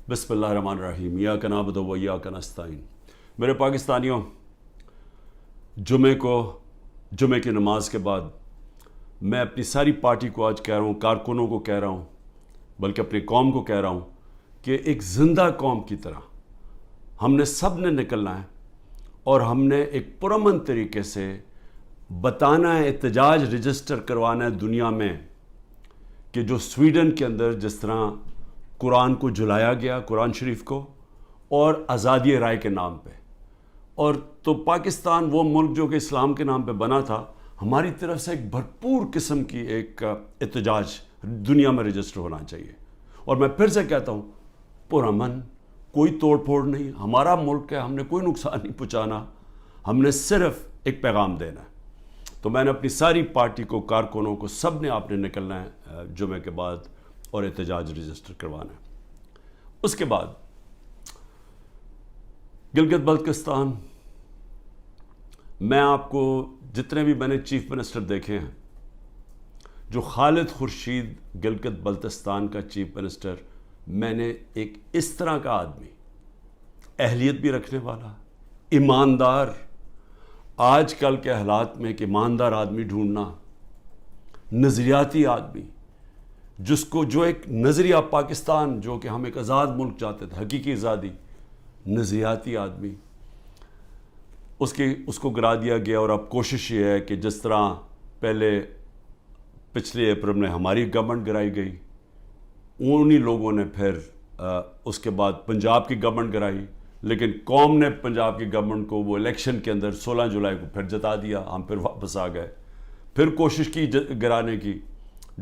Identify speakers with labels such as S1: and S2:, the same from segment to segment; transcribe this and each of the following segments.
S1: بسم اللہ الرحمن الرحیم ایاک نعبد و ایاک نستعین۔ میرے پاکستانیوں، جمعے کی نماز کے بعد میں اپنی ساری پارٹی کو آج کہہ رہا ہوں، کارکنوں کو کہہ رہا ہوں، بلکہ اپنی قوم کو کہہ رہا ہوں کہ ایک زندہ قوم کی طرح ہم نے سب نے نکلنا ہے اور ہم نے ایک پرامن طریقے سے بتانا ہے، احتجاج رجسٹر کروانا ہے دنیا میں کہ جو سویڈن کے اندر جس طرح قرآن کو جلایا گیا، قرآن شریف کو، اور آزادی رائے کے نام پہ، اور تو پاکستان وہ ملک جو کہ اسلام کے نام پہ بنا تھا، ہماری طرف سے ایک بھرپور قسم کی ایک احتجاج دنیا میں رجسٹر ہونا چاہیے۔ اور میں پھر سے کہتا ہوں، پرامن، کوئی توڑ پھوڑ نہیں، ہمارا ملک ہے، ہم نے کوئی نقصان نہیں پہنچانا، ہم نے صرف ایک پیغام دینا ہے۔ تو میں نے اپنی ساری پارٹی کو، کارکنوں کو، سب نے آپ نے نکلنا ہے جمعے کے بعد اور احتجاج رجسٹر کروانا ہے۔ اس کے بعد گلگت بلتستان، میں آپ کو جتنے بھی میں نے چیف منسٹر دیکھے ہیں، جو خالد خورشید گلگت بلتستان کا چیف منسٹر، میں نے ایک اس طرح کا آدمی، اہلیت بھی رکھنے والا، ایماندار، آج کل کے حالات میں ایک ایماندار آدمی ڈھونڈنا، نظریاتی آدمی، جو ایک نظریہ پاکستان، جو کہ ہم ایک آزاد ملک چاہتے تھے، حقیقی آزادی، نظریاتی آدمی، اس کو گرا دیا گیا۔ اور اب کوشش یہ ہے کہ جس طرح پچھلے اپریل میں ہماری گورنمنٹ گرائی گئی، انہی لوگوں نے پھر اس کے بعد پنجاب کی گورنمنٹ گرائی، لیکن قوم نے پنجاب کی گورنمنٹ کو وہ الیکشن کے اندر 16 جولائی کو پھر جتا دیا، ہم پھر واپس آ گئے، پھر کوشش کی گرانے کی،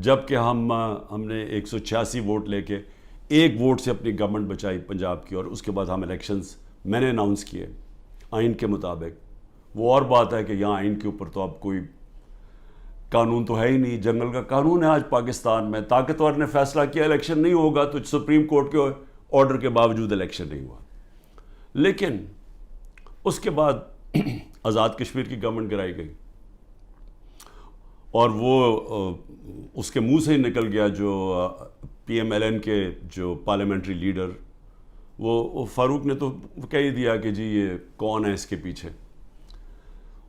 S1: جب کہ ہم نے 186 ووٹ لے کے ایک ووٹ سے اپنی گورنمنٹ بچائی پنجاب کی، اور اس کے بعد ہم الیکشنز میں نے اناؤنس کیے آئین کے مطابق۔ وہ اور بات ہے کہ یہاں آئین کے اوپر تو اب کوئی قانون تو ہے ہی نہیں، جنگل کا قانون ہے آج پاکستان میں، طاقتور نے فیصلہ کیا الیکشن نہیں ہوگا، تو سپریم کورٹ کے آرڈر کے باوجود الیکشن نہیں ہوا۔ لیکن اس کے بعد آزاد کشمیر کی گورنمنٹ گرائی گئی، اور وہ اس کے منہ سے ہی نکل گیا، جو پی ایم ایل این کے جو پارلیمنٹری لیڈر، وہ فاروق نے تو کہہ ہی دیا کہ جی یہ کون ہے اس کے پیچھے۔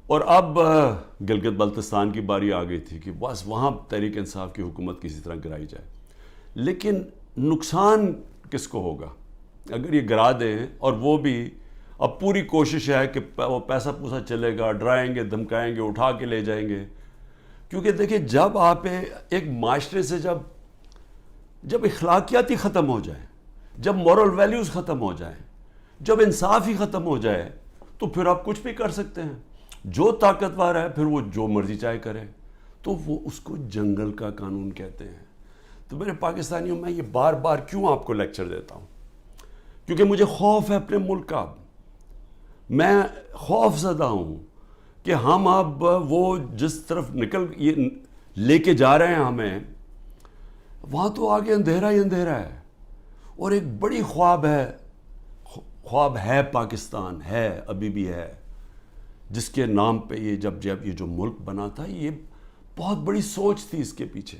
S1: اور اب گلگت بلتستان کی باری آ گئی تھی کہ بس وہاں تحریک انصاف کی حکومت کسی طرح گرائی جائے، لیکن نقصان کس کو ہوگا اگر یہ گرا دیں؟ اور وہ بھی اب پوری کوشش ہے کہ وہ پیسہ پوسا چلے گا، ڈرائیں گے، دھمکائیں گے، اٹھا کے لے جائیں گے۔ کیونکہ دیکھیں، جب آپ ایک معاشرے سے جب اخلاقیات ہی ختم ہو جائیں، جب مورل ویلیوز ختم ہو جائیں، جب انصاف ہی ختم ہو جائے، تو پھر آپ کچھ بھی کر سکتے ہیں۔ جو طاقتور ہے پھر وہ جو مرضی چاہے کرے، تو وہ اس کو جنگل کا قانون کہتے ہیں۔ تو میرے پاکستانیوں، میں یہ بار بار کیوں آپ کو لیکچر دیتا ہوں؟ کیونکہ مجھے خوف ہے اپنے ملک کا، میں خوف زدہ ہوں کہ ہم اب وہ جس طرف یہ لے کے جا رہے ہیں ہمیں، وہاں تو آگے اندھیرا ہی اندھیرا ہے، اور ایک بڑی خواب ہے پاکستان، ہے، ابھی بھی ہے، جس کے نام پہ جب یہ جو ملک بنا تھا، یہ بہت بڑی سوچ تھی اس کے پیچھے۔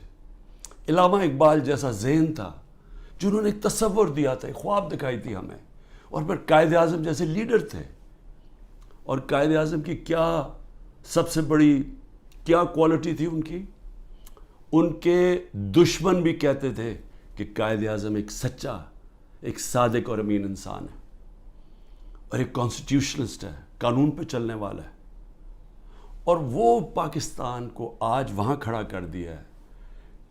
S1: علامہ اقبال جیسا ذہن تھا، جنہوں نے ایک تصور دیا تھا، ایک خواب دکھائی تھی ہمیں، اور پھر قائد اعظم جیسے لیڈر تھے۔ اور قائد اعظم کی کیا سب سے بڑی کیا کوالٹی تھی ان کے دشمن بھی کہتے تھے کہ قائد اعظم ایک سچا، ایک صادق اور امین انسان ہے، اور ایک کانسٹیٹیوشنسٹ ہے، قانون پہ چلنے والا ہے۔ اور وہ پاکستان کو آج وہاں کھڑا کر دیا ہے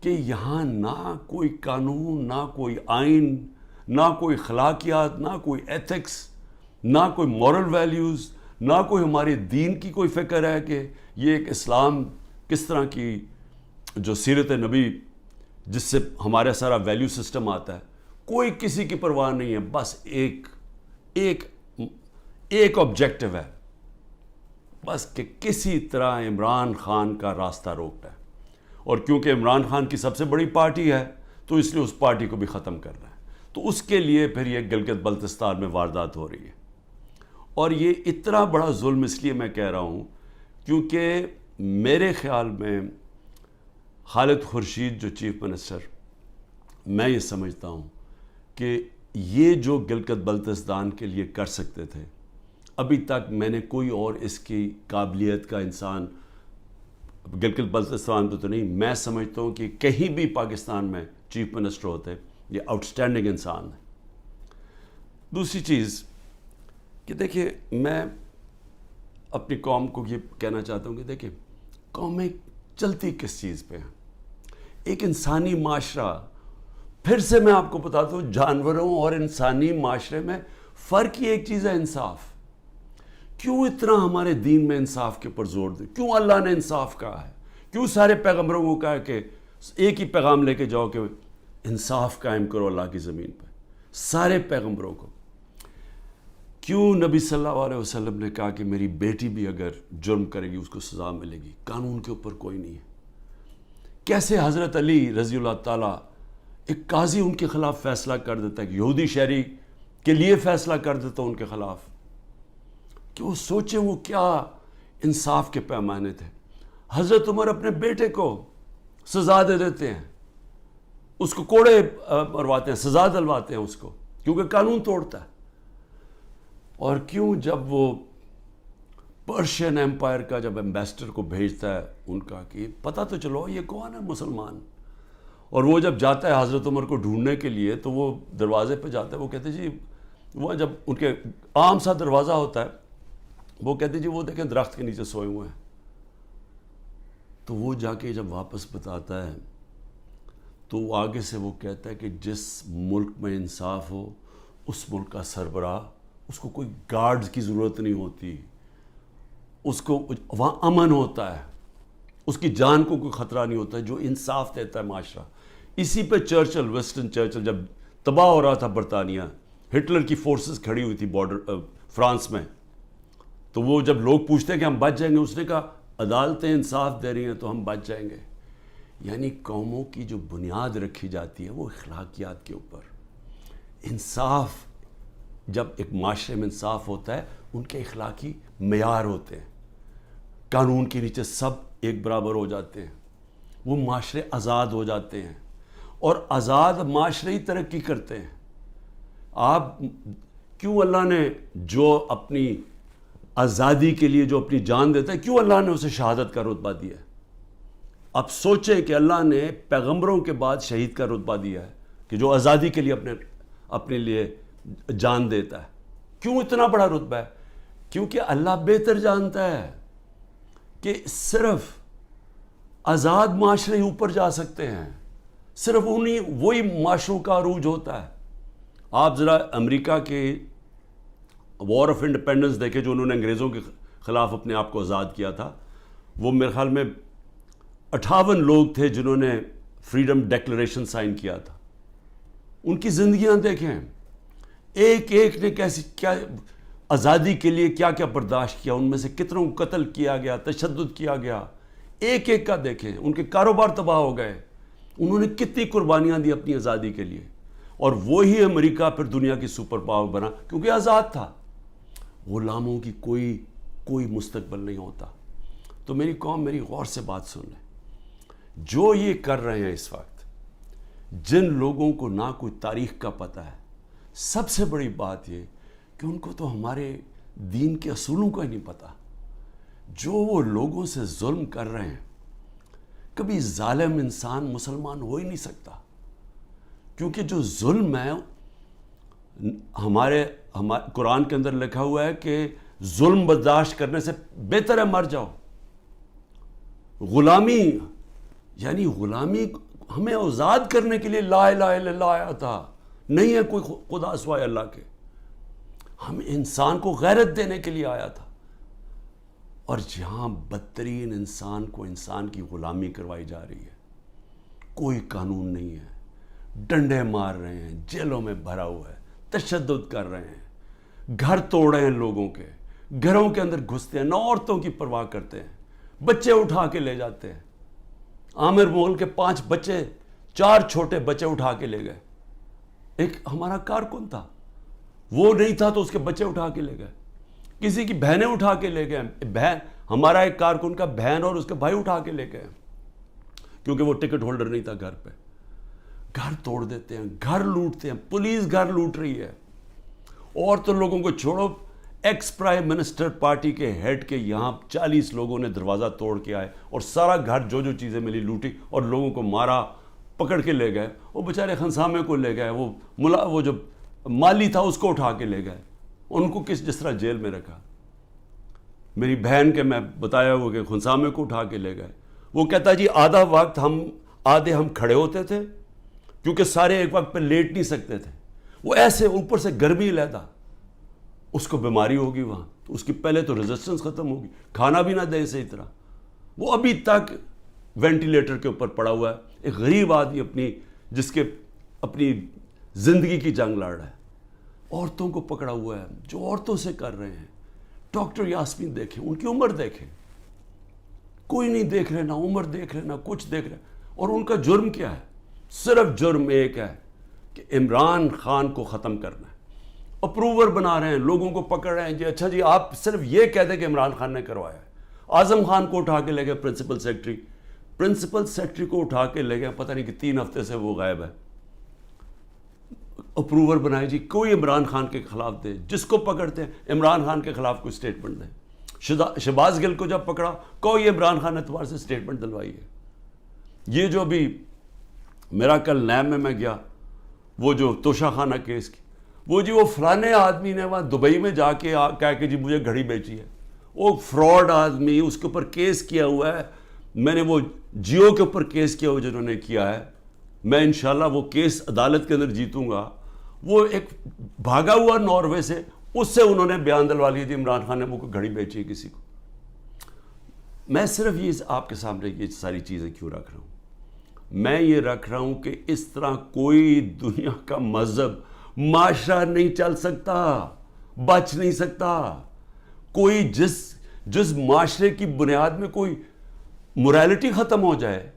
S1: کہ یہاں نہ کوئی قانون، نہ کوئی آئین، نہ کوئی اخلاقیات، نہ کوئی ایتھکس، نہ کوئی مورل ویلیوز، نہ کوئی ہمارے دین کی کوئی فکر ہے کہ یہ ایک اسلام کس طرح کی جو سیرت نبی جس سے ہمارا سارا ویلیو سسٹم آتا ہے، کوئی کسی کی پرواہ نہیں ہے۔ بس ایک آبجیکٹو ہے، بس کہ کسی طرح عمران خان کا راستہ روکنا ہے، اور کیونکہ عمران خان کی سب سے بڑی پارٹی ہے، تو اس لیے اس پارٹی کو بھی ختم کرنا ہے۔ تو اس کے لیے پھر یہ گلگت بلتستان میں واردات ہو رہی ہے، اور یہ اتنا بڑا ظلم اس لیے میں کہہ رہا ہوں کیونکہ میرے خیال میں خالد خورشید جو چیف منسٹر، میں یہ سمجھتا ہوں کہ یہ جو گلگت بلتستان کے لیے کر سکتے تھے، ابھی تک میں نے کوئی اور اس کی قابلیت کا انسان گلگت بلتستان پہ تو نہیں، میں سمجھتا ہوں کہ کہیں بھی پاکستان میں چیف منسٹر ہوتے، یہ آؤٹسٹینڈنگ انسان ہے۔ دوسری چیز کہ دیکھیں، میں اپنی قوم کو یہ کہنا چاہتا ہوں کہ دیکھیں، قومیں چلتی کس چیز پہ ہیں؟ ایک انسانی معاشرہ، پھر سے میں آپ کو بتاتا ہوں، جانوروں اور انسانی معاشرے میں فرق ہی ایک چیز ہے، انصاف۔ کیوں اتنا ہمارے دین میں انصاف کے اوپر زور دے؟ کیوں اللہ نے انصاف کہا ہے؟ کیوں سارے پیغمبروں کو کہا کہ ایک ہی پیغام لے کے جاؤ کہ انصاف قائم کرو اللہ کی زمین پہ؟ سارے پیغمبروں کو کیوں نبی صلی اللہ علیہ وسلم نے کہا کہ میری بیٹی بھی اگر جرم کرے گی اس کو سزا ملے گی؟ قانون کے اوپر کوئی نہیں ہے۔ کیسے حضرت علی رضی اللہ تعالیٰ، ایک قاضی ان کے خلاف فیصلہ کر دیتا ہے، یہودی شہری کے لیے فیصلہ کر دیتا ان کے خلاف، کہ وہ سوچیں وہ کیا انصاف کے پیمانے تھے۔ حضرت عمر اپنے بیٹے کو سزا دے دیتے ہیں، اس کو کوڑے مرواتے ہیں، سزا دلواتے ہیں اس کو، کیونکہ قانون توڑتا ہے۔ اور کیوں جب وہ پرشین ایمپائر کا جب ایمبیسڈر کو بھیجتا ہے ان کا کہ پتہ تو چلو یہ کون ہے مسلمان، اور وہ جب جاتا ہے حضرت عمر کو ڈھونڈنے کے لیے تو وہ دروازے پہ جاتا ہے، وہ کہتے جی، وہ جب ان کے عام سا دروازہ ہوتا ہے، وہ کہتے جی وہ دیکھیں درخت کے نیچے سوئے ہوئے ہیں۔ تو وہ جا کے جب واپس بتاتا ہے تو آگے سے وہ کہتا ہے کہ جس ملک میں انصاف ہو اس ملک کا سربراہ، اس کو کوئی گارڈز کی ضرورت نہیں ہوتی، اس کو وہاں امن ہوتا ہے، اس کی جان کو کوئی خطرہ نہیں ہوتا ہے، جو انصاف دیتا ہے معاشرہ۔ اسی پہ چرچل، وسٹن چرچل جب تباہ ہو رہا تھا برطانیہ، ہٹلر کی فورسز کھڑی ہوئی تھی بارڈر فرانس میں، تو وہ جب لوگ پوچھتے ہیں کہ ہم بچ جائیں گے، اس نے کہا عدالتیں انصاف دے رہی ہیں تو ہم بچ جائیں گے۔ یعنی قوموں کی جو بنیاد رکھی جاتی ہے وہ اخلاقیات کے اوپر۔ انصاف، جب ایک معاشرے میں انصاف ہوتا ہے، ان کے اخلاقی معیار ہوتے ہیں، قانون کے نیچے سب ایک برابر ہو جاتے ہیں، وہ معاشرے آزاد ہو جاتے ہیں، اور آزاد معاشرے ہی ترقی کرتے ہیں۔ آپ کیوں اللہ نے جو اپنی آزادی کے لیے جو اپنی جان دیتا ہے، کیوں اللہ نے اسے شہادت کا رتبہ دیا ہے؟ اب سوچیں کہ اللہ نے پیغمبروں کے بعد شہید کا رتبہ دیا ہے کہ جو آزادی کے لیے اپنے لیے جان دیتا ہے۔ کیوں اتنا بڑا رتبہ ہے؟ کیونکہ اللہ بہتر جانتا ہے کہ صرف آزاد معاشرے ہی اوپر جا سکتے ہیں، صرف وہی معاشروں کا عروج ہوتا ہے۔ آپ ذرا امریکہ کے وار آف انڈیپینڈنس دیکھیں، جو انہوں نے انگریزوں کے خلاف اپنے آپ کو آزاد کیا تھا، وہ میرے خیال میں 58 لوگ تھے جنہوں نے فریڈم ڈیکلریشن سائن کیا تھا۔ ان کی زندگیاں دیکھیں، ایک ایک نے کیا آزادی کے لیے کیا کیا برداشت کیا، ان میں سے کتنوں کو قتل کیا گیا، تشدد کیا گیا، ایک ایک کا دیکھیں، ان کے کاروبار تباہ ہو گئے، انہوں نے کتنی قربانیاں دی اپنی آزادی کے لیے، اور وہی امریکہ پھر دنیا کی سپر پاور بنا کیونکہ آزاد تھا۔ غلاموں کی کوئی مستقبل نہیں ہوتا۔ تو میری قوم، میری غور سے بات سن لیں، جو یہ کر رہے ہیں اس وقت، جن لوگوں کو نہ کوئی تاریخ کا پتہ ہے، سب سے بڑی بات یہ کہ ان کو تو ہمارے دین کے اصولوں کا ہی نہیں پتہ۔ جو وہ لوگوں سے ظلم کر رہے ہیں، کبھی ظالم انسان مسلمان ہو ہی نہیں سکتا، کیونکہ جو ظلم ہے، ہمارے قرآن کے اندر لکھا ہوا ہے کہ ظلم برداشت کرنے سے بہتر ہے مر جاؤ۔ غلامی، یعنی غلامی ہمیں آزاد کرنے کے لیے لا الہ الا اللہ آیا تھا، نہیں ہے کوئی خدا سوائے اللہ کے، ہم انسان کو غیرت دینے کے لیے آیا تھا۔ اور جہاں بدترین انسان کو انسان کی غلامی کروائی جا رہی ہے، کوئی قانون نہیں ہے، ڈنڈے مار رہے ہیں، جیلوں میں بھرا ہوا ہے، تشدد کر رہے ہیں، گھر توڑ رہے ہیں لوگوں کے، گھروں کے اندر گھستے ہیں، نہ عورتوں کی پرواہ کرتے ہیں، بچے اٹھا کے لے جاتے ہیں۔ عامر مغل کے 5 بچے، 4 چھوٹے بچے اٹھا کے لے گئے۔ ایک ہمارا کارکن تھا، وہ نہیں تھا تو اس کے بچے اٹھا کے لے گئے، کسی کی بہنیں اٹھا کے لے گئے، ہمارا ایک کارکن کا بہن اور اس کے بھائی اٹھا کے لے گئے، کیونکہ وہ ٹکٹ ہولڈر نہیں تھا گھر پہ۔ گھر توڑ دیتے ہیں, گھر لوٹتے ہیں, پولیس گھر لوٹ رہی ہے. اور تو لوگوں کو چھوڑو, ایکس پرائم منسٹر پارٹی کے ہیڈ کے یہاں 40 لوگوں نے دروازہ توڑ کے آئے اور سارا گھر جو چیزیں ملی لوٹی اور لوگوں کو مارا, پکڑ کے لے گئے. وہ بیچارے خنسامے کو لے گئے, وہ جو مالی تھا اس کو اٹھا کے لے گئے, ان کو جس طرح جیل میں رکھا. میری بہن کے میں بتایا ہوا کہ خنسامے کو اٹھا کے لے گئے. وہ کہتا جی آدھا وقت آدھے ہم کھڑے ہوتے تھے کیونکہ سارے ایک وقت پہ لیٹ نہیں سکتے تھے. وہ ایسے اوپر سے گرمی لیتا, اس کو بیماری ہوگی وہاں, تو اس کی پہلے تو ریزسٹنس ختم ہوگی, کھانا بھی نہ دے صحیح طرح. وہ ابھی تک وینٹیلیٹر کے اوپر پڑا ہوا ہے. ایک غریب آدمی جس کے اپنی زندگی کی جنگ لڑ رہا ہے. عورتوں کو پکڑا ہوا ہے جو عورتوں سے کر رہے ہیں. ڈاکٹر یاسمین دیکھیں, ان کی عمر دیکھیں, کوئی نہیں دیکھ رہے, نہ عمر دیکھ رہے نہ کچھ دیکھ رہے. اور ان کا جرم کیا ہے؟ صرف جرم ایک ہے کہ عمران خان کو ختم کرنا ہے. اپروور بنا رہے ہیں, لوگوں کو پکڑ رہے ہیں. جی اچھا جی آپ صرف یہ کہہ دیں کہ عمران خان نے کروایا ہے. اعظم خان کو اٹھا کے لے گئے, پرنسپل سیکرٹری کو اٹھا کے لے گئے, پتہ نہیں کہ 3 ہفتے سے وہ غائب ہے. اپروور بنائے جی, کوئی عمران خان کے خلاف دے, جس کو پکڑتے ہیں عمران خان کے خلاف کوئی سٹیٹمنٹ دے. شہباز گل کو جب پکڑا کوئی عمران خان اعتبار سے سٹیٹمنٹ دلوائی ہے. یہ جو بھی میرا کل نیب میں گیا, وہ جو توشہ خانہ کیس کی, وہ جی وہ فلانے آدمی نے وہاں دبئی میں جا کے کہا کہ جی مجھے گھڑی بیچی ہے. وہ فراڈ آدمی, اس کے اوپر کیس کیا ہوا ہے. میں نے وہ جیو کے اوپر کیس کیا ہوا جنہوں نے کیا ہے, میں انشاءاللہ وہ کیس عدالت کے اندر جیتوں گا. وہ ایک بھاگا ہوا ناروے سے, اس سے انہوں نے بیان دلوا لیا جی عمران خان نے وہ گھڑی بیچی ہے کسی کو. میں صرف یہ آپ کے سامنے یہ ساری چیزیں کیوں رکھ رہا ہوں؟ میں یہ رکھ رہا ہوں کہ اس طرح کوئی دنیا کا مذہب معاشرہ نہیں چل سکتا, بچ نہیں سکتا. کوئی جس معاشرے کی بنیاد میں کوئی موریلٹی ختم ہو جائے,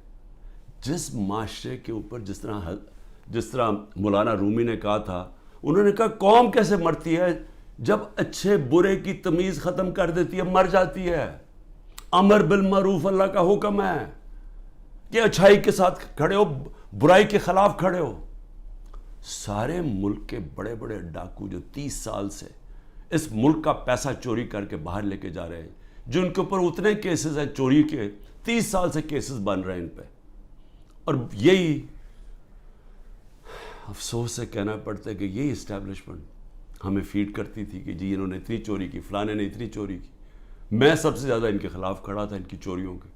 S1: جس معاشرے کے اوپر جس طرح مولانا رومی نے کہا تھا, انہوں نے کہا قوم کیسے مرتی ہے جب اچھے برے کی تمیز ختم کر دیتی ہے, مر جاتی ہے. امر بالمعروف اللہ کا حکم ہے کہ اچھائی کے ساتھ کھڑے ہو, برائی کے خلاف کھڑے ہو. سارے ملک کے بڑے بڑے ڈاکو جو 30 سال سے اس ملک کا پیسہ چوری کر کے باہر لے کے جا رہے ہیں, جن کے اوپر اتنے کیسز ہیں چوری کے, 30 سال سے کیسز بن رہے ہیں ان پہ. اور یہی افسوس سے کہنا پڑتا ہے کہ یہی اسٹیبلشمنٹ ہمیں فیڈ کرتی تھی کہ جی انہوں نے اتنی چوری کی, فلانے نے اتنی چوری کی. میں سب سے زیادہ ان کے خلاف کھڑا تھا, ان کی چوریوں کے.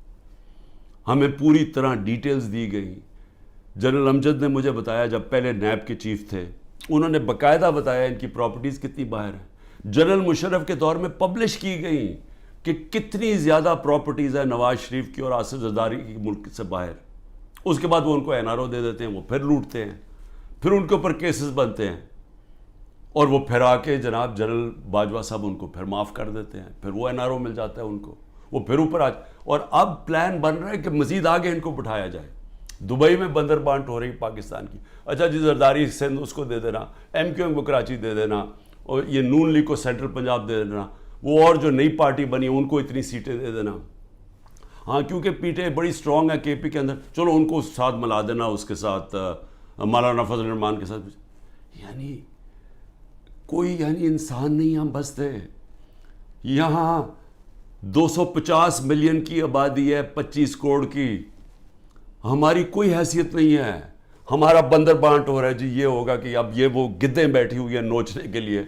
S1: ہمیں پوری طرح ڈیٹیلز دی گئی. جنرل امجد نے مجھے بتایا, جب پہلے نیب کے چیف تھے, انہوں نے باقاعدہ بتایا ان کی پراپرٹیز کتنی باہر ہیں. جنرل مشرف کے دور میں پبلش کی گئی کہ کتنی زیادہ پراپرٹیز ہیں نواز شریف کی اور آصف زرداری کی ملک سے باہر. اس کے بعد وہ ان کو NRO دے دیتے ہیں, وہ پھر لوٹتے ہیں, پھر ان کے اوپر کیسز بنتے ہیں, اور وہ پھر آ کے جناب جنرل باجوہ صاحب ان کو پھر معاف کر دیتے ہیں, پھر وہ NRO مل جاتا ہے ان کو, وہ پھر اوپر اور اب پلان بن رہا ہے کہ مزید آگے ان کو بٹھایا جائے. دبئی میں بندر بانٹ ہو رہی پاکستان کی. اچھا جی زرداری سندھ اس کو دے دینا, MQM کو کراچی دے دینا, اور یہ نون لیگ کو سینٹرل پنجاب دے دینا, وہ اور جو نئی پارٹی بنی ان کو اتنی سیٹیں دے دینا. ہاں کیونکہ پیٹیں بڑی سٹرونگ ہے KP کے اندر, چلو ان کو ساتھ ملا دینا, اس کے ساتھ مولانا فضل الرحمان کے ساتھ. یعنی کوئی انسان نہیں ہم بستے. یہاں 250 ملین کی آبادی ہے, 25 کروڑ کی. ہماری کوئی حیثیت نہیں ہے. ہمارا بندر بانٹ ہو رہا ہے جی, یہ ہوگا کہ اب یہ وہ گدیں بیٹھی ہوئی ہیں نوچنے کے لیے,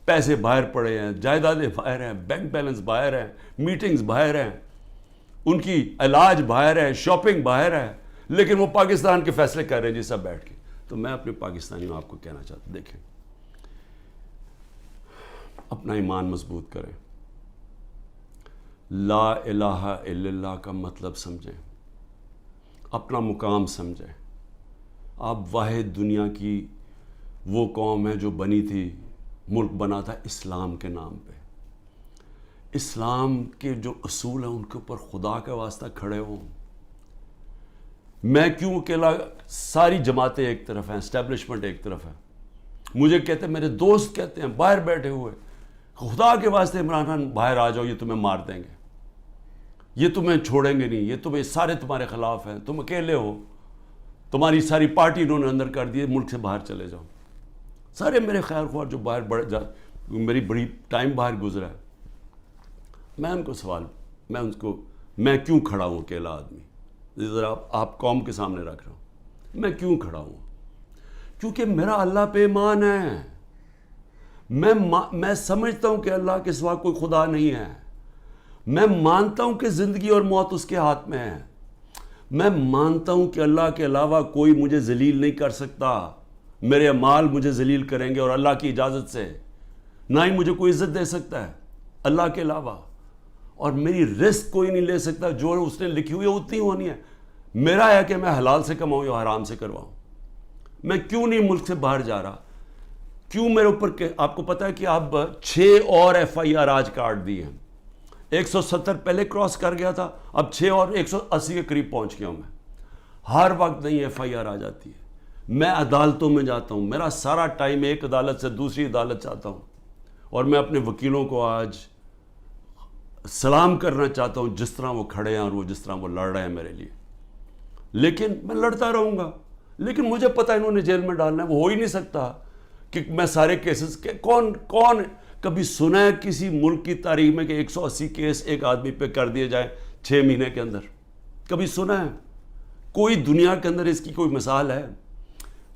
S1: پیسے باہر پڑے ہیں, جائیدادیں باہر ہیں, بینک بیلنس باہر ہیں, میٹنگز باہر ہیں, ان کی علاج باہر ہے, شاپنگ باہر ہے, لیکن وہ پاکستان کے فیصلے کر رہے ہیں جی سب بیٹھ کے. تو میں اپنے پاکستانیوں آپ کو کہنا چاہتا ہوں, دیکھیں اپنا ایمان مضبوط کریں, لا الہ الا اللہ کا مطلب سمجھیں, اپنا مقام سمجھیں. آپ واحد دنیا کی وہ قوم ہے جو بنی تھی, ملک بنا تھا اسلام کے نام پہ. اسلام کے جو اصول ہیں ان کے اوپر خدا کا واسطہ کھڑے ہوں. میں کیوں اکیلا, ساری جماعتیں ایک طرف ہیں, اسٹیبلشمنٹ ایک طرف ہے. مجھے کہتے ہیں, میرے دوست کہتے ہیں باہر بیٹھے ہوئے, خدا کے واسطے عمران خان باہر آ جاؤ, یہ تمہیں مار دیں گے, یہ تمہیں چھوڑیں گے نہیں, یہ تمہیں سارے تمہارے خلاف ہیں, تم اکیلے ہو. تمہاری ساری پارٹی انہوں نے اندر کر دی، ملک سے باہر چلے جاؤ. سارے میرے خیر خواہ جو باہر میری بڑی ٹائم باہر گزرا ہے، میں ان کو سوال، میں کیوں کھڑا ہوں اکیلا آدمی؟ ذرا آپ قوم کے سامنے رکھ رہا ہوں، میں کیوں کھڑا ہوں؟ کیونکہ میرا اللہ پہ ایمان ہے. میں سمجھتا ہوں کہ اللہ کے سوا کوئی خدا نہیں ہے. میں مانتا ہوں کہ زندگی اور موت اس کے ہاتھ میں ہے. میں مانتا ہوں کہ اللہ کے علاوہ کوئی مجھے ذلیل نہیں کر سکتا. میرے اعمال مجھے ذلیل کریں گے اور اللہ کی اجازت سے. نہ ہی مجھے کوئی عزت دے سکتا ہے اللہ کے علاوہ. اور میری رزق کوئی نہیں لے سکتا، جو اس نے لکھی ہوئی ہے اتنی ہونی ہے. میرا ہے کہ میں حلال سے کماؤں یا حرام سے کرواؤں. میں کیوں نہیں ملک سے باہر جا رہا؟ کیوں میرے اوپر آپ کو پتا ہے کہ اب 6 اور FIR آج کاٹ دی ہیں. 170 پہلے کراس کر گیا تھا، اب 6 اور 180 کے قریب پہنچ گیا ہوں میں. ہر وقت نہیں FIR آ جاتی ہے. میں عدالتوں میں جاتا ہوں، میرا سارا ٹائم ایک عدالت سے دوسری عدالت جاتا ہوں. اور میں اپنے وکیلوں کو آج سلام کرنا چاہتا ہوں جس طرح وہ کھڑے ہیں اور وہ جس طرح وہ لڑ رہے ہیں میرے لیے. لیکن میں لڑتا رہوں گا، لیکن مجھے پتہ انہوں نے جیل میں ڈالنا ہے. وہ ہو ہی نہیں سکتا کہ میں سارے کیسز کون کبھی سنا ہے کسی ملک کی تاریخ میں کہ 180 کیس ایک آدمی پہ کر دیے جائیں 6 مہینے کے اندر؟ کبھی سنا ہے؟ کوئی دنیا کے اندر اس کی کوئی مثال ہے؟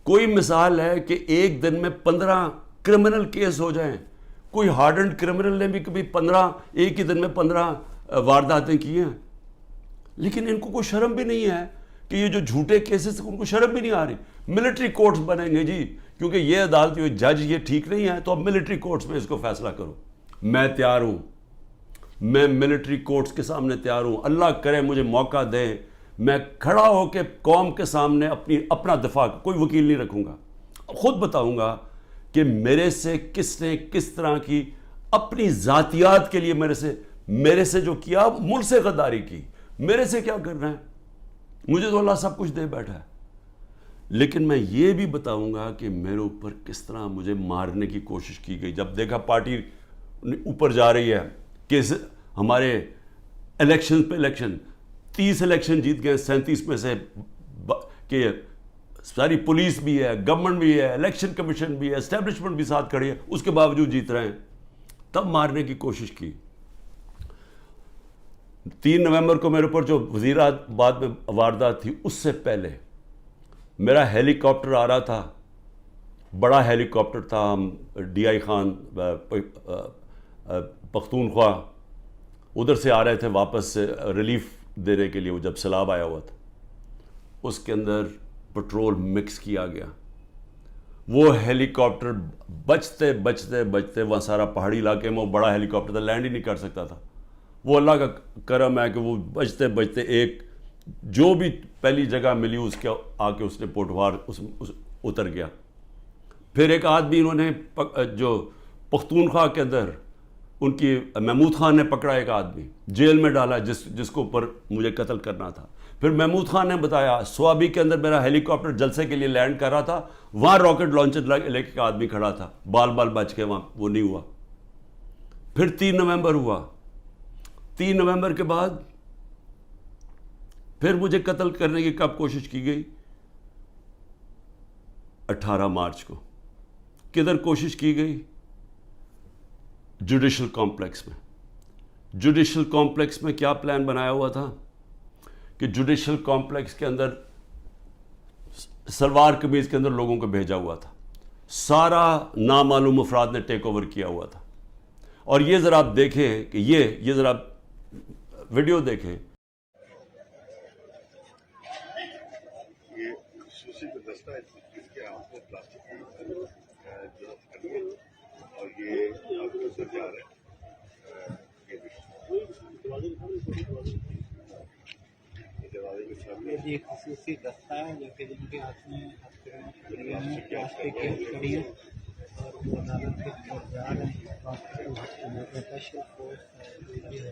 S1: کوئی مثال ہے کہ ایک دن میں 15 کرمنل کیس ہو جائیں؟ کوئی ہارڈنڈ کرمنل نے بھی کبھی 15 ایک ہی دن میں 15 وارداتیں کی ہیں؟ لیکن ان کو کوئی شرم بھی نہیں ہے کہ یہ جو جھوٹے کیسز ان کو شرم بھی نہیں آ رہی. ملٹری کورٹس بنیں گے جی، کیونکہ یہ عدالتی جج یہ ٹھیک نہیں ہے تو اب ملٹری کورٹس میں اس کو فیصلہ کرو. میں تیار ہوں، میں ملٹری کورٹس کے سامنے تیار ہوں. اللہ کرے مجھے موقع دے، میں کھڑا ہو کے قوم کے سامنے اپنا دفاع، کوئی وکیل نہیں رکھوں گا، خود بتاؤں گا کہ میرے سے کس نے کس طرح کی اپنی ذاتیات کے لیے میرے سے جو کیا، ملک سے غداری کی. میرے سے کیا کرنا ہے؟ مجھے تو اللہ سب کچھ دے بیٹھا ہے. لیکن میں یہ بھی بتاؤں گا کہ میرے اوپر کس طرح مجھے مارنے کی کوشش کی گئی. جب دیکھا پارٹی اوپر جا رہی ہے کہ ہمارے الیکشن پہ الیکشن 30 الیکشن جیت گئے 37 میں سے، کہ ساری پولیس بھی ہے، گورنمنٹ بھی ہے، الیکشن کمیشن بھی ہے، اسٹیبلشمنٹ بھی ساتھ کھڑی ہے، اس کے باوجود جیت رہے ہیں. تب مارنے کی کوشش کی. 3 نومبر کو میرے اوپر جو وزیرآباد میں واردات تھی، اس سے پہلے میرا ہیلی کاپٹر آ رہا تھا، بڑا ہیلی کاپٹر تھا. ہم DI خان پختونخوا ادھر سے آ رہے تھے واپس سے ریلیف دینے کے لیے، وہ جب سیلاب آیا ہوا تھا. اس کے اندر پٹرول مکس کیا گیا. وہ ہیلی کاپٹر بچتے بچتے بچتے، وہاں سارا پہاڑی علاقے میں وہ بڑا ہیلی کاپٹر تھا، لینڈ ہی نہیں کر سکتا تھا. وہ اللہ کا کرم ہے کہ وہ بچتے بچتے ایک جو بھی پہلی جگہ ملی اس کے آ کے اس نے پوٹوار اتر گیا. پھر ایک آدمی انہوں نے جو پختونخوا کے اندر ان کی محمود خان نے پکڑا، ایک آدمی جیل میں ڈالا جس کو اوپر مجھے قتل کرنا تھا. پھر محمود خان نے بتایا سوابی کے اندر میرا ہیلی کاپٹر جلسے کے لیے لینڈ کر رہا تھا، وہاں راکٹ لانچر لے کے آدمی کھڑا تھا، بال بچ کے وہاں وہ نہیں ہوا. پھر 3 نومبر ہوا. 3 نومبر کے بعد پھر مجھے قتل کرنے کی کب کوشش کی گئی؟ 18 مارچ کو. کدھر کوشش کی گئی؟ جوڈیشل کمپلیکس میں. جوڈیشل کمپلیکس میں کیا پلان بنایا ہوا تھا کہ جوڈیشل کمپلیکس کے اندر سلوار قمیض کے اندر لوگوں کو بھیجا ہوا تھا. سارا نامعلوم افراد نے ٹیک اوور کیا ہوا تھا. اور یہ ذرا آپ دیکھیں کہ یہ ذرا ویڈیو دیکھیں.
S2: یہ خصوصی دستہ ہے جو کہ جن کے ہاتھ میں پلاسٹک کی ہتھکڑی ہے اور وہ عدالت کے طرف جا رہے ہیں. اسپیشل فورس یہ ہے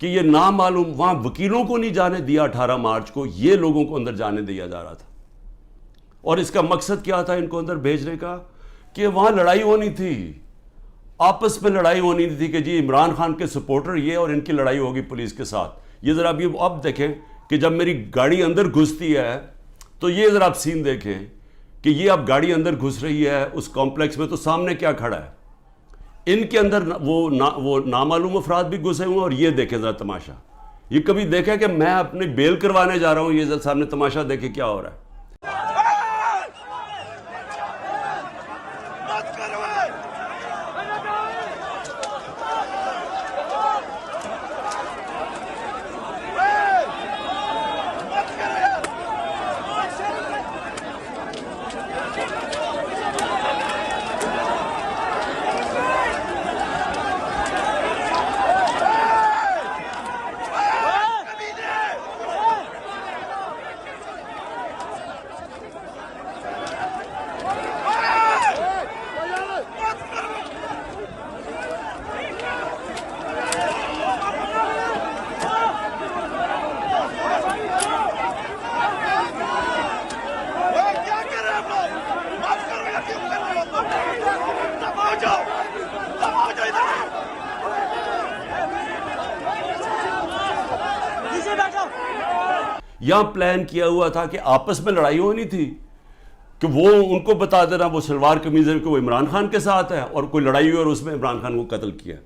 S1: کہ یہ نامعلوم وہاں وکیلوں کو نہیں جانے دیا 18 مارچ کو، یہ لوگوں کو اندر جانے دیا جا رہا تھا. اور اس کا مقصد کیا تھا ان کو اندر بھیجنے کا؟ کہ وہاں لڑائی ہونی تھی، آپس میں لڑائی ہونی تھی کہ جی عمران خان کے سپورٹر یہ اور ان کی لڑائی ہوگی پولیس کے ساتھ. یہ ذرا اب دیکھیں کہ جب میری گاڑی اندر گھستی ہے تو یہ ذرا آپ سین دیکھیں کہ یہ اب گاڑی اندر گھس رہی ہے اس کمپلیکس میں، تو سامنے کیا کھڑا ہے؟ ان کے اندر وہ نامعلوم افراد بھی گھسے ہوئے ہیں. اور یہ دیکھیں ذرا تماشا، یہ کبھی دیکھا کہ میں اپنی بیل کروانے جا رہا ہوں، یہ ذرا سامنے تماشا دیکھیں کیا ہو رہا ہے. یہاں پلان کیا ہوا تھا کہ آپس میں لڑائی ہونی تھی کہ وہ ان کو بتا دینا وہ شلوار قمیض ہے کہ وہ عمران خان کے ساتھ ہے، اور کوئی لڑائی ہوئی اور اس میں عمران خان کو قتل کیا.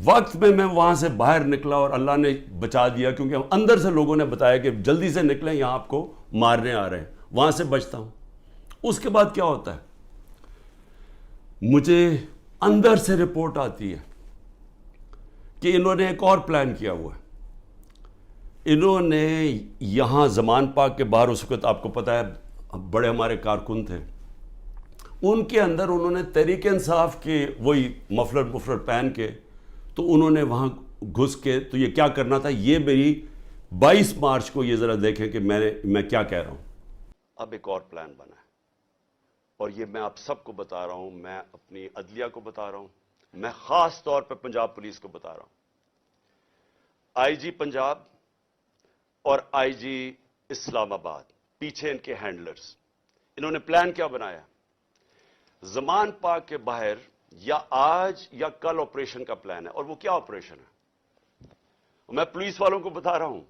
S1: وقت میں وہاں سے باہر نکلا اور اللہ نے بچا دیا، کیونکہ اندر سے لوگوں نے بتایا کہ جلدی سے نکلیں یہاں آپ کو مارنے آ رہے ہیں. وہاں سے بچتا ہوں. اس کے بعد کیا ہوتا ہے؟ مجھے اندر سے رپورٹ آتی ہے کہ انہوں نے ایک اور پلان کیا ہوا ہے. انہوں نے یہاں زمان پاک کے باہر اس وقت آپ کو پتہ ہے بڑے ہمارے کارکن تھے، ان کے اندر انہوں نے تحریک انصاف کے وہی مفلر پہن کے تو انہوں نے وہاں گھس کے تو یہ کیا کرنا تھا. یہ میری 22 مارچ کو یہ ذرا دیکھیں کہ میں کیا کہہ رہا ہوں. اب ایک اور پلان بنا ہے اور یہ میں آپ سب کو بتا رہا ہوں، میں اپنی عدلیہ کو بتا رہا ہوں، میں خاص طور پہ پنجاب پولیس کو بتا رہا ہوں. آئی جی پنجاب اور آئی جی اسلام آباد پیچھے ان کے ہینڈلرز، انہوں نے پلان کیا بنایا؟ زمان پاک کے باہر یا آج یا کل آپریشن کا پلان ہے. اور وہ کیا آپریشن ہے؟ میں پولیس والوں کو بتا رہا ہوں،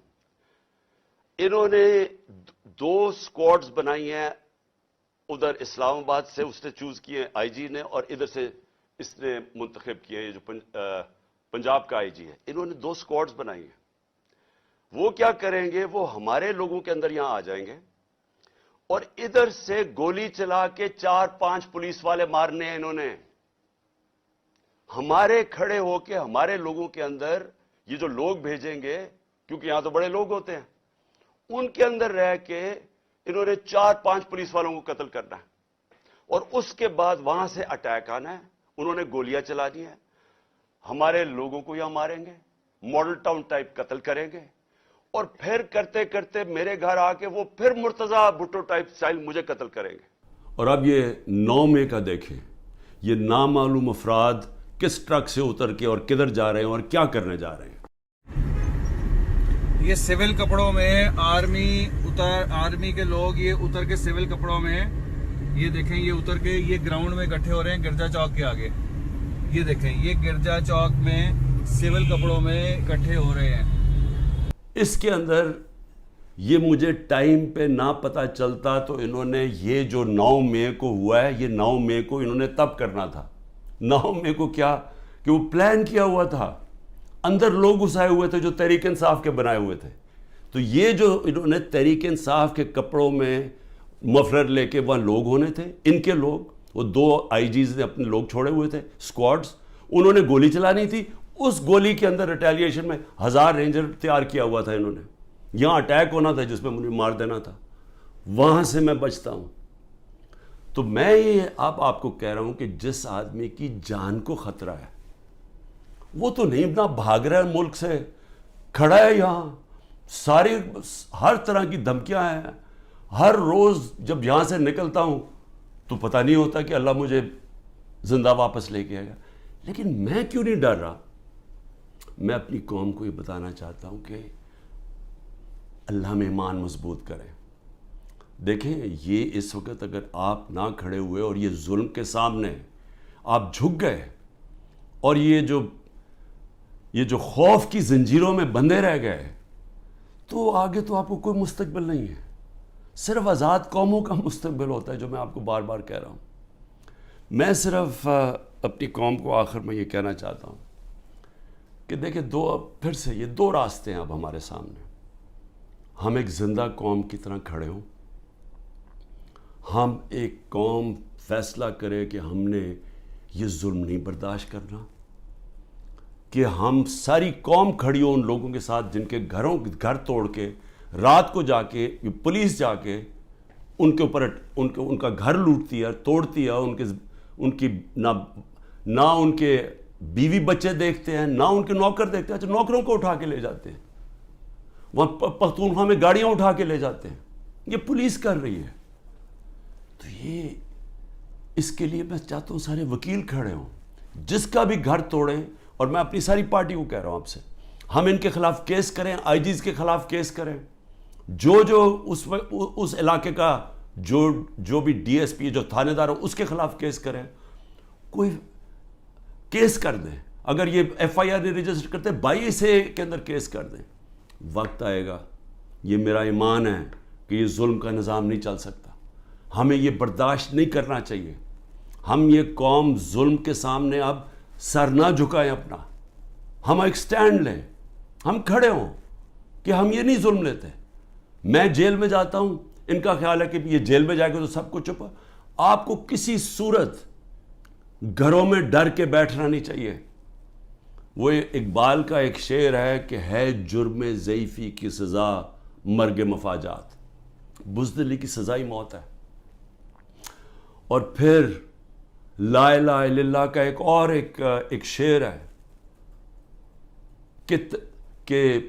S1: انہوں نے 2 اسکواڈز بنائی ہیں. ادھر اسلام آباد سے اس نے چوز کیے آئی جی نے، اور ادھر سے اس نے منتخب کیے یہ جو پنجاب کا آئی جی ہے. انہوں نے 2 اسکواڈز بنائی ہیں. وہ کیا کریں گے؟ وہ ہمارے لوگوں کے اندر یہاں آ جائیں گے اور ادھر سے گولی چلا کے 4-5 پولیس والے مارنے ہیں. انہوں نے ہمارے کھڑے ہو کے ہمارے لوگوں کے اندر یہ جو لوگ بھیجیں گے، کیونکہ یہاں تو بڑے لوگ ہوتے ہیں، ان کے اندر رہ کے انہوں نے 4-5 پولیس والوں کو قتل کرنا ہے. اور اس کے بعد وہاں سے اٹیک آنا ہے. انہوں نے گولیاں چلانی ہیں، ہمارے لوگوں کو یہاں ماریں گے، ماڈل ٹاؤن ٹائپ قتل کریں گے، اور پھر کرتے کرتے میرے گھر آ کے وہ پھر مرتضی بھٹو ٹائپ سٹائل مجھے قتل کریں گے. اور اب یہ 9 مئی کا دیکھیں، یہ نامعلوم افراد کس ٹرک سے اتر کے اور کدھر جا رہے ہیں اور کیا کرنے جا رہے ہیں.
S3: یہ سول کپڑوں میں آرمی کے لوگ یہ اتر کے سول کپڑوں میں، یہ دیکھیں یہ اتر کے یہ گراؤنڈ میں اکٹھے ہو رہے ہیں گرجا چوک کے آگے. یہ دیکھیں یہ گرجا چوک میں سول کپڑوں میں اکٹھے ہو رہے ہیں.
S1: اس کے اندر یہ مجھے ٹائم پہ نہ پتہ چلتا تو انہوں نے یہ جو 9 مئی کو ہوا ہے، یہ 9 مئی کو انہوں نے تب کرنا تھا. 9 مئی کو کیا کہ وہ پلان کیا ہوا تھا، اندر لوگ گھسائے ہوئے تھے جو تحریک انصاف کے بنائے ہوئے تھے. تو یہ جو انہوں نے تحریک انصاف کے کپڑوں میں مفلر لے کے وہاں لوگ ہونے تھے، ان کے لوگ، وہ 2 آئی جیز نے اپنے لوگ چھوڑے ہوئے تھے اسکواڈز، انہوں نے گولی چلانی تھی. اس گولی کے اندر ریٹیلیشن میں 1000 رینجر تیار کیا ہوا تھا انہوں نے. یہاں اٹیک ہونا تھا جس میں مجھے مار دینا تھا. وہاں سے میں بچتا ہوں. تو میں یہ آپ کو کہہ رہا ہوں کہ جس آدمی کی جان کو خطرہ ہے وہ تو نہیں اتنا بھاگ رہا ہے ملک سے، کھڑا ہے یہاں ساری ہر طرح کی دھمکیاں ہیں. ہر روز جب یہاں سے نکلتا ہوں تو پتہ نہیں ہوتا کہ اللہ مجھے زندہ واپس لے کے آئے گا. لیکن میں کیوں نہیں ڈر رہا؟ میں اپنی قوم کو یہ بتانا چاہتا ہوں کہ اللہ میں ایمان مضبوط کریں. دیکھیں یہ اس وقت اگر آپ نہ کھڑے ہوئے اور یہ ظلم کے سامنے آپ جھک گئے اور یہ جو خوف کی زنجیروں میں بندھے رہ گئے تو آگے تو آپ کو کوئی مستقبل نہیں ہے. صرف آزاد قوموں کا مستقبل ہوتا ہے، جو میں آپ کو بار بار کہہ رہا ہوں. میں صرف اپنی قوم کو آخر میں یہ کہنا چاہتا ہوں کہ دیکھیں پھر سے یہ دو راستے ہیں اب ہمارے سامنے. ہم ایک زندہ قوم کی طرح کھڑے ہوں، ہم ایک قوم فیصلہ کرے کہ ہم نے یہ ظلم نہیں برداشت کرنا، کہ ہم ساری قوم کھڑی ہو ان لوگوں کے ساتھ جن کے گھر توڑ کے رات کو جا کے پولیس جا کے ان کے اوپر ان کا گھر لوٹتی ہے، توڑتی ہے، ان کی نہ ان کے بیوی بچے دیکھتے ہیں، نہ ان کے نوکر دیکھتے ہیں. اچھا نوکروں کو اٹھا کے لے جاتے ہیں، وہاں پختونخوا میں گاڑیاں اٹھا کے لے جاتے ہیں. یہ پولیس کر رہی ہے. تو یہ اس کے لیے میں چاہتا ہوں سارے وکیل کھڑے ہوں، جس کا بھی گھر توڑیں. اور میں اپنی ساری پارٹی کو کہہ رہا ہوں آپ سے، ہم ان کے خلاف کیس کریں، آئی جیز کے خلاف کیس کریں، جو اس علاقے کا جو بھی ڈی ایس پی جو تھانے دار ہو اس کے خلاف کیس کریں. کوئی کیس کر دیں. اگر یہ ایف آئی آر نہیں رجسٹر کرتے 22A کے اندر کیس کر دیں. وقت آئے گا، یہ میرا ایمان ہے کہ یہ ظلم کا نظام نہیں چل سکتا. ہمیں یہ برداشت نہیں کرنا چاہیے. ہم یہ قوم ظلم کے سامنے اب سر نہ جھکائیں اپنا. ہم ایک سٹینڈ لیں، ہم کھڑے ہوں کہ ہم یہ نہیں ظلم لیتے. میں جیل میں جاتا ہوں، ان کا خیال ہے کہ یہ جیل میں جائے گا تو سب کچھ چھپا. آپ کو کسی صورت گھروں میں ڈر کے بیٹھنا نہیں چاہیے. وہ اقبال کا ایک شعر ہے کہ ہے جرم ضعیفی کی سزا مرگ مفاجات. بزدلی کی سزا ہی موت ہے. اور پھر لا الہ الا اللہ کا ایک شعر ہے کہ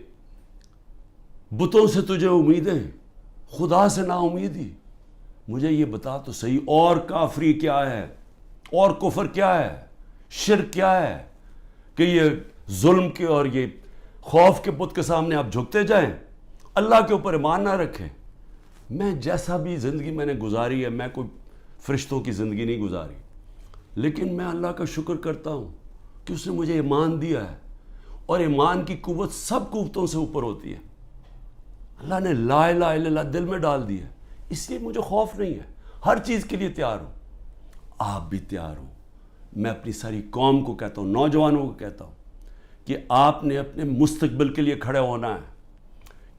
S1: بتوں سے تجھے امیدیں، خدا سے نا امیدی. مجھے یہ بتا تو صحیح، اور کافری کیا ہے، اور کفر کیا ہے، شرک کیا ہے کہ یہ ظلم کے اور یہ خوف کے بت کے سامنے آپ جھکتے جائیں، اللہ کے اوپر ایمان نہ رکھیں. میں جیسا بھی زندگی میں نے گزاری ہے، میں کوئی فرشتوں کی زندگی نہیں گزاری، لیکن میں اللہ کا شکر کرتا ہوں کہ اس نے مجھے ایمان دیا ہے. اور ایمان کی قوت سب قوتوں سے اوپر ہوتی ہے. اللہ نے لا الہ الا اللہ دل میں ڈال دی ہے، اس لیے مجھے خوف نہیں ہے. ہر چیز کے لیے تیار ہوں. آپ بھی تیار ہوں. میں اپنی ساری قوم کو کہتا ہوں، نوجوانوں کو کہتا ہوں کہ آپ نے اپنے مستقبل کے لیے کھڑے ہونا ہے.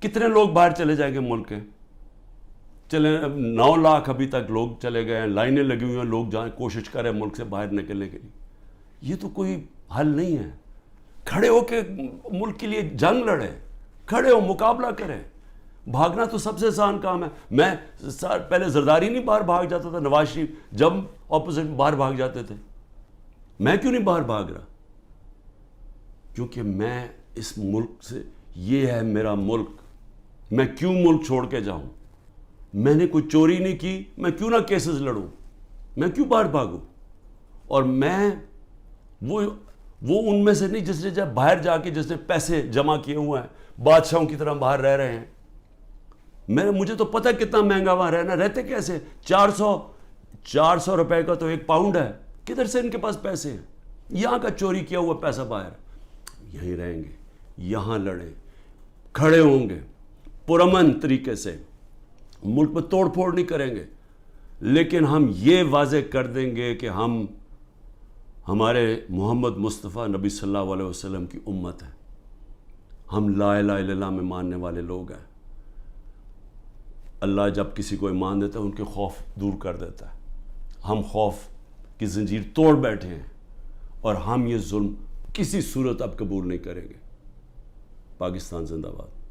S1: کتنے لوگ باہر چلے جائیں گے ملک کے؟ چلے 9 لاکھ ابھی تک لوگ چلے گئے ہیں، لائنیں لگی ہوئی ہیں، لوگ جائیں کوشش کریں ملک سے باہر نکلنے کے لیے. یہ تو کوئی حل نہیں ہے. کھڑے ہو کے ملک کے لیے جنگ لڑیں، کھڑے ہو مقابلہ کریں. بھاگنا تو سب سے آسان کام ہے. میں پہلے زرداری نہیں باہر بھاگ جاتا تھا، نواز شریف جب اپوزٹ باہر بھاگ جاتے تھے. میں کیوں نہیں باہر بھاگ رہا؟ کیونکہ میں اس ملک سے، یہ ہے میرا ملک. میں کیوں ملک چھوڑ کے جاؤں؟ میں نے کوئی چوری نہیں کی، میں کیوں نہ کیسز لڑوں؟ میں کیوں باہر بھاگوں؟ اور میں وہ ان میں سے نہیں جس نے جب باہر جا کے جس نے پیسے جمع کیے ہوئے ہیں، بادشاہوں کی طرح باہر رہ رہے ہیں. مجھے تو پتہ کتنا مہنگا وہاں رہنا. رہتے کیسے؟ 400 روپے کا تو 1 پاؤنڈ ہے. کدھر سے ان کے پاس پیسے ہیں؟ یہاں کا چوری کیا ہوا پیسہ باہر. یہیں رہیں گے، یہاں لڑیں، کھڑے ہوں گے پرامن طریقے سے. ملک میں توڑ پھوڑ نہیں کریں گے، لیکن ہم یہ واضح کر دیں گے کہ ہم ہمارے محمد مصطفیٰ نبی صلی اللہ علیہ وسلم کی امت ہے. ہم لا الہ الا اللہ میں ماننے والے لوگ ہیں. اللہ جب کسی کو ایمان دیتا ہے ان کے خوف دور کر دیتا ہے. ہم خوف کی زنجیر توڑ بیٹھے ہیں اور ہم یہ ظلم کسی صورت اب قبول نہیں کریں گے. پاکستان زندہ باد.